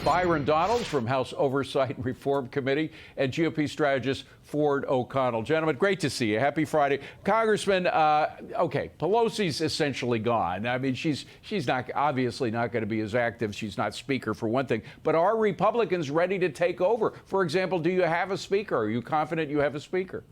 Byron Donalds from House Oversight and Reform Committee and GOP strategist Ford O'Connell. Gentlemen, great to see you. Happy Friday. Congressman, okay, Pelosi's essentially gone. I mean, she's not obviously not going to be as active. She's not speaker for one thing. But are Republicans ready to take over? For example, do you have a speaker? Are you confident you have a speaker?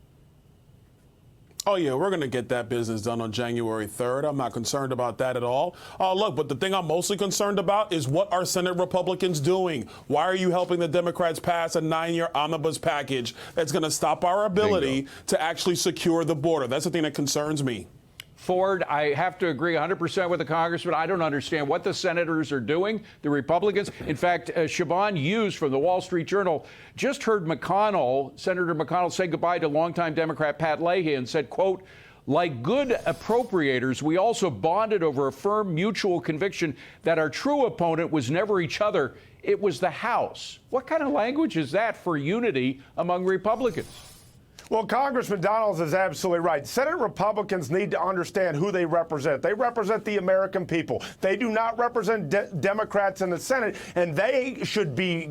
Oh, yeah, we're going to get that business done on January 3rd. I'm not concerned about that at all. Look, but the thing I'm mostly concerned about is what are Senate Republicans doing? Why are you helping the Democrats pass a 9-year omnibus package that's going to stop our ability to actually secure the border? That's the thing that concerns me. Ford, I have to agree 100% with the congressman. I don't understand what the senators are doing, the Republicans. In fact, Siobhan Hughes from the Wall Street Journal just heard Senator McConnell say goodbye to longtime Democrat Pat Leahy and said, quote, "Like good appropriators, we also bonded over a firm mutual conviction that our true opponent was never each other. It was the House." What kind of language is that for unity among Republicans? Well, Congressman Donalds is absolutely right. Senate Republicans need to understand who they represent. They represent the American people. They do not represent Democrats in the Senate, and they should be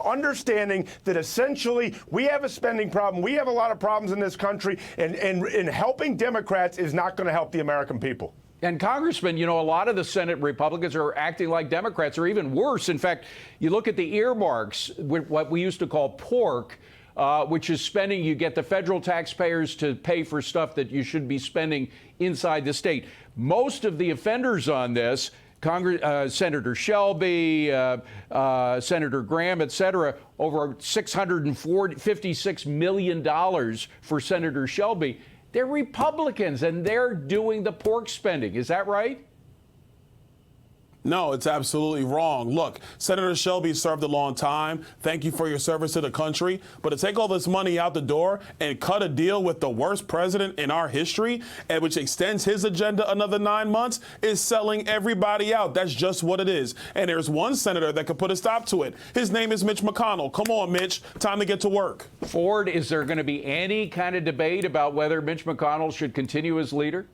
understanding that essentially we have a spending problem. We have a lot of problems in this country, and helping Democrats is not going to help the American people. And Congressman, you know, a lot of the Senate Republicans are acting like Democrats, or even worse. In fact, you look at the earmarks, what we used to call pork, which is spending, you get the federal taxpayers to pay for stuff that you should be spending inside the state. Most of the offenders on this, Senator Shelby, Senator Graham, et cetera, over $656 million for Senator Shelby. They're Republicans, and they're doing the pork spending. Is that right? No, it's absolutely wrong. Look, Senator Shelby served a long time. Thank you for your service to the country. But to take all this money out the door and cut a deal with the worst president in our history, and which extends his agenda another 9 months, is selling everybody out. That's just what it is. And there's one senator that could put a stop to it. His name is Mitch McConnell. Come on, Mitch. Time to get to work. Ford, is there going to be any kind of debate about whether Mitch McConnell should continue as leader?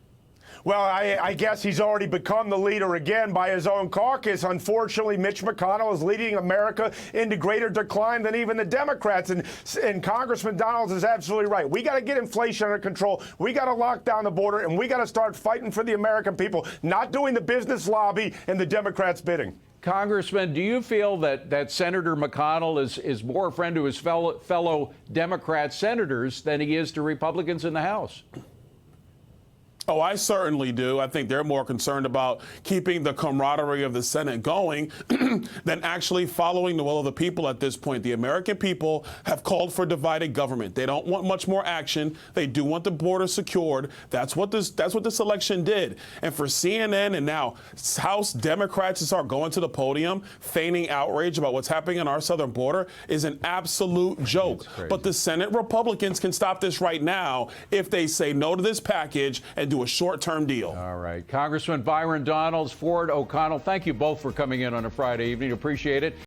Well, I guess he's already become the leader again by his own caucus. Unfortunately, Mitch McConnell is leading America into greater decline than even the Democrats. And Congressman Donalds is absolutely right. We got to get inflation under control. We got to lock down the border, and we got to start fighting for the American people, not doing the business lobby and the Democrats' bidding. Congressman, do you feel that Senator McConnell is more a friend to his fellow Democrat senators than he is to Republicans in the House? Oh, I certainly do. I think they're more concerned about keeping the camaraderie of the Senate going than actually following the will of the people at this point. The American people have called for divided government. They don't want much more action. They do want the border secured. That's what this election did. And for CNN and now House Democrats to start going to the podium, feigning outrage about what's happening on our southern border is an absolute joke. But the Senate Republicans can stop this right now if they say no to this package and do a short-term deal. All right. Congressman Byron Donalds, Ford O'Connell, thank you both for coming in on a Friday evening. Appreciate it.